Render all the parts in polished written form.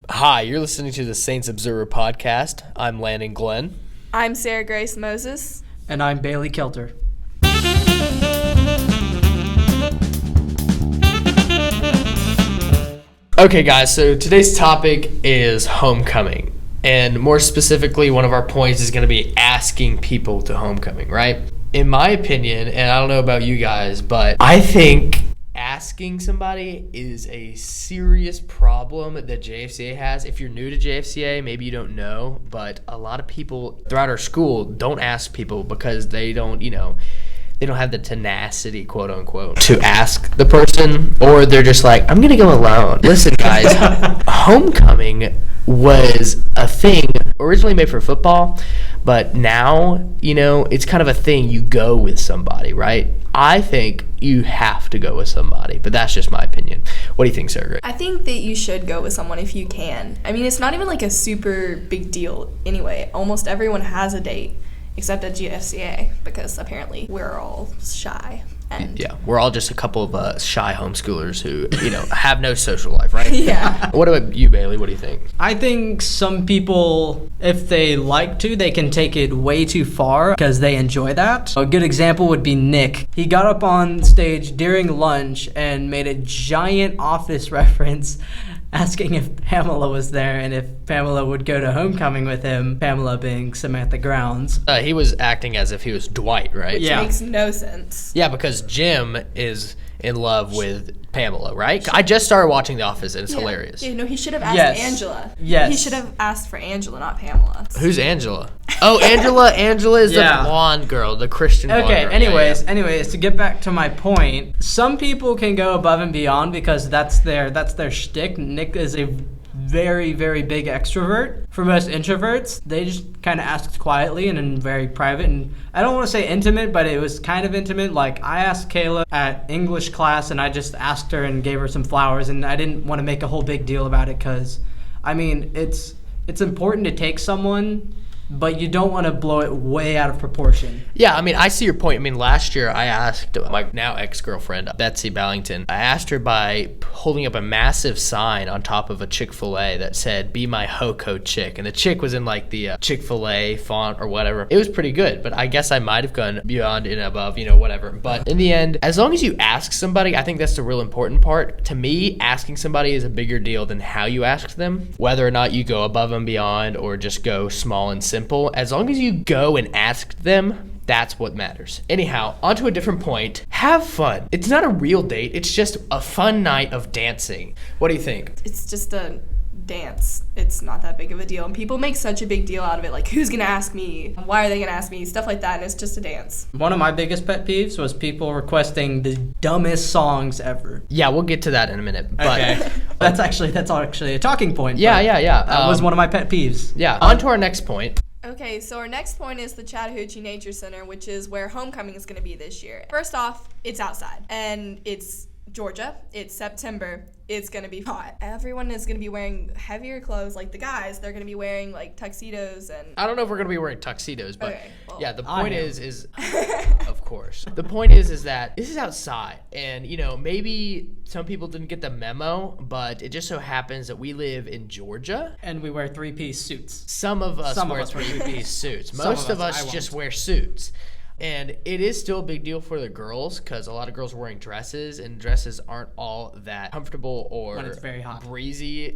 Hi, you're listening to the Saints Observer podcast. I'm Landon Glenn. I'm Sarah Grace Moses. And I'm Bailey Kelter. Okay, guys, so today's topic is homecoming. And more specifically, one of our points is going to be asking people to homecoming, right? In my opinion, and I don't know about you guys, but I think asking somebody is a serious problem that JFCA has. If you're new to JFCA, maybe you don't know, but a lot of people throughout our school don't ask people because they don't, they don't have the tenacity, quote unquote, to ask the person, or they're just like, I'm going to go alone. Listen, guys, homecoming was a thing originally made for football, but now, it's kind of a thing. You go with somebody, right? I think you have to go with somebody, but that's just my opinion. What do you think, Sarah? I think that you should go with someone if you can. I mean, it's not even like a super big deal anyway. Almost everyone has a date except at GFCA because apparently we're all shy. And yeah, we're all just a couple of shy homeschoolers who, have no social life, right? Yeah. What about you, Bailey? What do you think? I think some people, if they like to, they can take it way too far because they enjoy that. A good example would be Nick. He got up on stage during lunch and made a giant Office reference asking if Pamela was there and if Pamela would go to homecoming with him, Pamela being Samantha Grounds. He was acting as if he was Dwight, right? Which makes no sense. Yeah, because Jim is in love with Pamela, right? I just started watching The Office, and it's hilarious. Yeah, no, he should have asked Yes. Angela. Yes. He should have asked for Angela, not Pamela. Who's Angela? Oh, Angela. Angela is Yeah. the blonde girl, the Christian blonde Okay, girl. anyways, to get back to my point, some people can go above and beyond because that's their shtick. Nick is a very, very big extrovert. For most introverts, they just kind of asked quietly and in very private. And I don't want to say intimate, but it was kind of intimate. Like, I asked Kayla at English class, and I just asked her and gave her some flowers. And I didn't want to make a whole big deal about it because, it's important to take someone, but you don't want to blow it way out of proportion. Yeah, I see your point. Last year I asked my now ex-girlfriend, Betsy Ballington, I asked her by holding up a massive sign on top of a Chick-fil-A that said, "Be my Ho-Co chick." And the chick was in like the Chick-fil-A font or whatever. It was pretty good, but I guess I might have gone beyond and above, whatever. But in the end, as long as you ask somebody, I think that's the real important part. To me, asking somebody is a bigger deal than how you ask them. Whether or not you go above and beyond or just go small and simple. As long as you go and ask them, that's what matters. Anyhow, on to a different point. Have fun. It's not a real date. It's just a fun night of dancing. What do you think? It's just a dance. It's not that big of a deal. And people make such a big deal out of it. Like, who's going to ask me? Why are they going to ask me? Stuff like that. And it's just a dance. One of my biggest pet peeves was people requesting the dumbest songs ever. Yeah, we'll get to that in a minute. But Okay. That's actually a talking point. Yeah. That was one of my pet peeves. Yeah, on to our next point. Okay, so our next point is the Chattahoochee Nature Center, which is where homecoming is going to be this year. First off, it's outside, and it's Georgia. It's September. It's going to be hot. Everyone is going to be wearing heavier clothes. Like the guys, they're going to be wearing like tuxedos and... I don't know if we're going to be wearing tuxedos, but Okay, well, yeah, the I point am. is of course. The point is that this is outside, and maybe some people didn't get the memo, but it just so happens that we live in Georgia. And we wear three-piece suits. Some of us wear us wear three-piece suits. Some Most of of us, us I just won't. wear suits. And it is still a big deal for the girls because a lot of girls are wearing dresses, and dresses aren't all that comfortable or When it's very hot. breezy,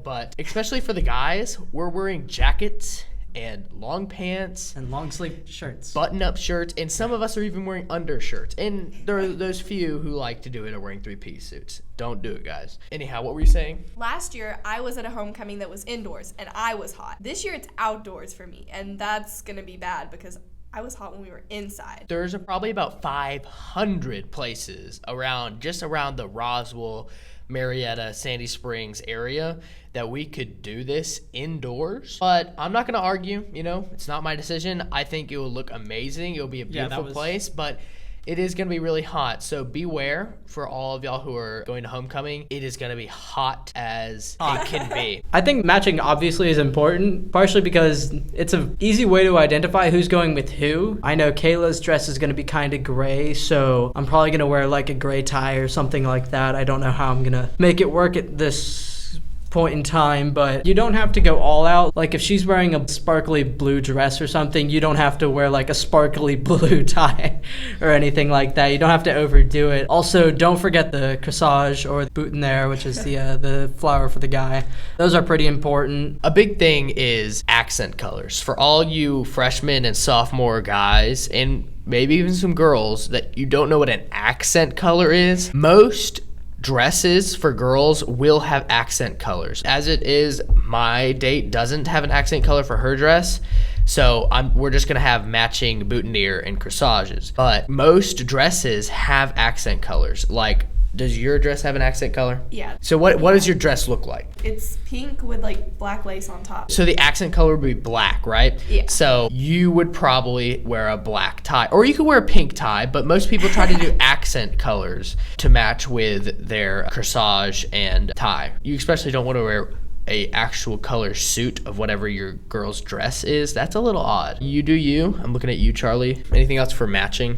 But especially for the guys, we're wearing jackets and long pants, And long-sleeve shirts. button-up shirts, and some of us are even wearing undershirts. And there are those few who like to do it are wearing three-piece suits. Don't do it, guys. Anyhow, what were you saying? Last year, I was at a homecoming that was indoors, and I was hot. This year, it's outdoors for me, and that's going to be bad because I was hot when we were inside. There's probably about 500 places around the Roswell, Marietta, Sandy Springs area that we could do this indoors. But I'm not going to argue, it's not my decision. I think it will look amazing. It'll be a beautiful place, but it is going to be really hot. So beware for all of y'all who are going to homecoming. It is going to be hot as it can be. I think matching obviously is important, partially because it's an easy way to identify who's going with who. I know Kayla's dress is going to be kind of gray, so I'm probably going to wear like a gray tie or something like that. I don't know how I'm going to make it work at this point in time, but you don't have to go all out. Like if she's wearing a sparkly blue dress or something, you don't have to wear like a sparkly blue tie or anything like that. You don't have to overdo it. Also, don't forget the corsage or the boutonniere, which is the flower for the guy. Those are pretty important. A big thing is accent colors. For all you freshmen and sophomore guys, and maybe even some girls that you don't know what an accent color is, most dresses for girls will have accent colors. As it is, my date doesn't have an accent color for her dress, so we're just gonna have matching boutonniere and corsages. But most dresses have accent colors. Like, does your dress have an accent color? Yeah. So what does your dress look like? It's pink with like black lace on top. So the accent color would be black, right? Yeah. So you would probably wear a black tie, or you could wear a pink tie, but most people try to do accent colors to match with their corsage and tie. You especially don't want to wear a actual color suit of whatever your girl's dress is. That's a little odd. You do you. I'm looking at you, Charlie. Anything else for matching?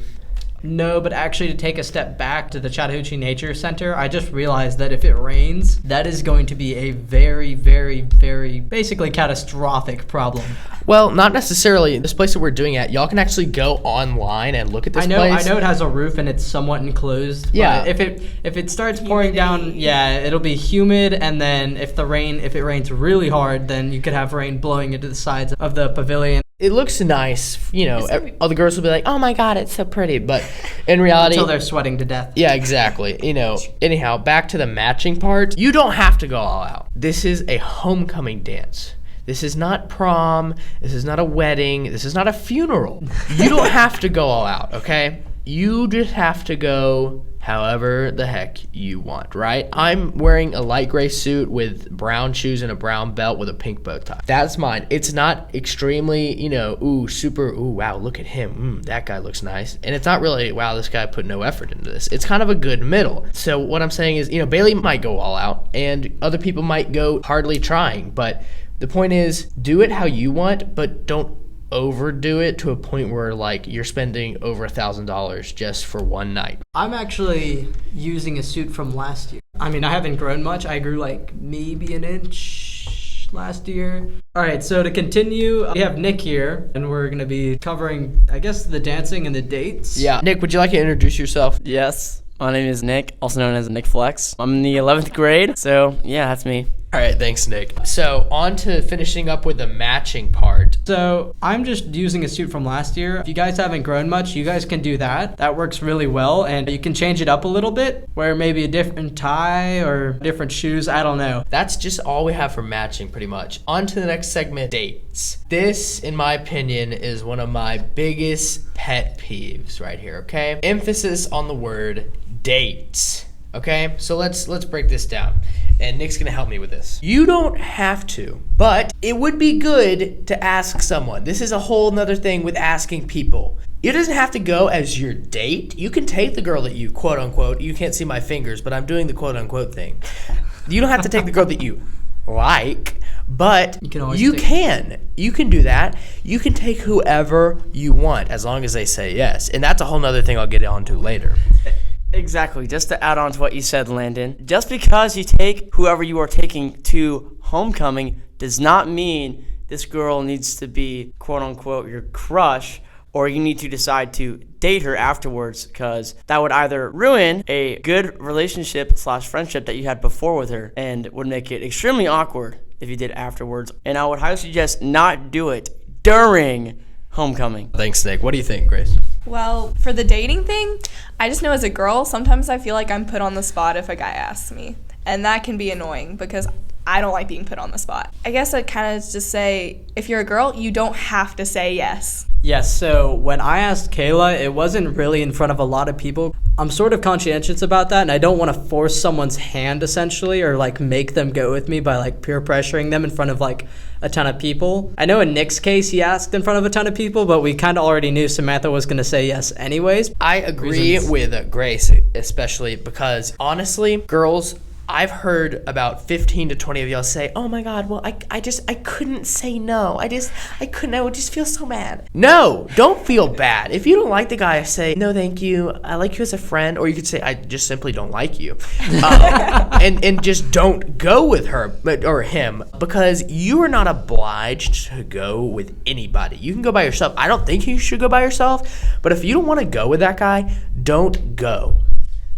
No, but actually to take a step back to the Chattahoochee Nature Center, I just realized that if it rains, that is going to be a very, very, very basically catastrophic problem. Well, not necessarily. This place that we're doing at, y'all can actually go online and look at this place. I know it has a roof and it's somewhat enclosed. Yeah. But if it starts pouring down, yeah, it'll be humid, and then if it rains really hard, then you could have rain blowing into the sides of the pavilion. It looks nice, you know, all the girls will be like, oh my God, it's so pretty. But in reality, until they're sweating to death. Yeah, exactly. You know, anyhow, back to the matching part. You don't have to go all out. This is a homecoming dance. This is not prom. This is not a wedding. This is not a funeral. You don't have to go all out, okay? You just have to go however the heck you want, right? I'm wearing a light gray suit with brown shoes and a brown belt with a pink bow tie. That's mine. It's not extremely, you know, wow, look at him. That guy looks nice. And it's not really, wow, this guy put no effort into this. It's kind of a good middle. So what I'm saying is, you know, Bailey might go all out and other people might go hardly trying. But the point is, do it how you want, but don't overdo it to a point where like you're spending over $1,000 just for one night. I'm actually using a suit from last year. I mean, I haven't grown much. I grew like maybe an inch last year. All right, so to continue, we have Nick here, and we're going to be covering, I guess, the dancing and the dates. Yeah. Nick, would you like to introduce yourself? Yes, my name is Nick, also known as Nick Flex. I'm in the 11th grade, so yeah, that's me. All right, thanks, Nick. So on to finishing up with the matching part. So I'm just using a suit from last year. If you guys haven't grown much, you guys can do that. That works really well, and you can change it up a little bit, wear maybe a different tie or different shoes, I don't know. That's just all we have for matching pretty much. On to the next segment, dates. This, in my opinion, is one of my biggest pet peeves right here, okay? Emphasis on the word dates. Okay, so let's break this down, and Nick's gonna help me with this. You don't have to, but it would be good to ask someone. This is a whole nother thing with asking people. It doesn't have to go as your date. You can take the girl that you, quote unquote, you can't see my fingers, but I'm doing the quote unquote thing. You don't have to take the girl that you like, but you can do that. You can take whoever you want as long as they say yes, and that's a whole nother thing I'll get onto later. Exactly. Just to add on to what you said, Landon, just because you take whoever you are taking to homecoming does not mean this girl needs to be, quote unquote, your crush, or you need to decide to date her afterwards, because that would either ruin a good relationship / friendship that you had before with her and would make it extremely awkward if you did afterwards. And I would highly suggest not do it during homecoming. Thanks, Nick. What do you think, Grace? Well, for the dating thing, I just know as a girl, sometimes I feel like I'm put on the spot if a guy asks me. And that can be annoying because I don't like being put on the spot. I guess I'd kind of just say, if you're a girl, you don't have to say yes. Yes, so when I asked Kayla, it wasn't really in front of a lot of people. I'm sort of conscientious about that, and I don't want to force someone's hand, essentially, or, like, make them go with me by, like, peer pressuring them in front of, like, a ton of people. I know in Nick's case, he asked in front of a ton of people, but we kind of already knew Samantha was going to say yes anyways. I agree with Grace, especially because, honestly, girls I've heard about 15 to 20 of y'all say, "Oh my God, well, I couldn't say no. I couldn't. I would just feel so bad." No, don't feel bad. If you don't like the guy, say, "No, thank you. I like you as a friend," or you could say, "I just simply don't like you," and just don't go with her or him, because you are not obliged to go with anybody. You can go by yourself. I don't think you should go by yourself, but if you don't want to go with that guy, don't go.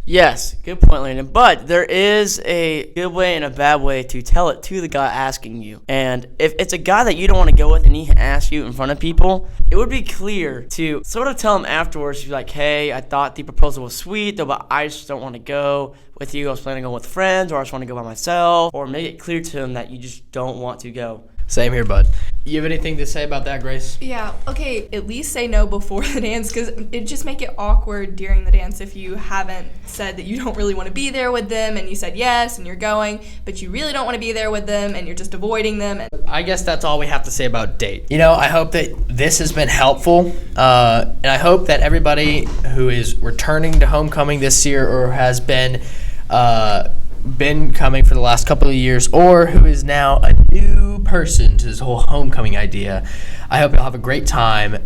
Yes, good point, Landon. But there is a good way and a bad way to tell it to the guy asking you. And if it's a guy that you don't want to go with and he asks you in front of people, it would be clear to sort of tell him afterwards, be like, "Hey, I thought the proposal was sweet, though, but I just don't want to go with you. I was planning on going with friends, or I just want to go by myself." Or make it clear to him that you just don't want to go. Same here, bud. You have anything to say about that, Grace? Yeah, okay, at least say no before the dance, because it just make it awkward during the dance if you haven't said that you don't really want to be there with them and you said yes and you're going, but you really don't want to be there with them and you're just avoiding them. I guess that's all we have to say about date. I hope that this has been helpful, and I hope that everybody who is returning to homecoming this year or has been coming for the last couple of years, or who is now a new person to this whole homecoming idea, I hope you'll have a great time.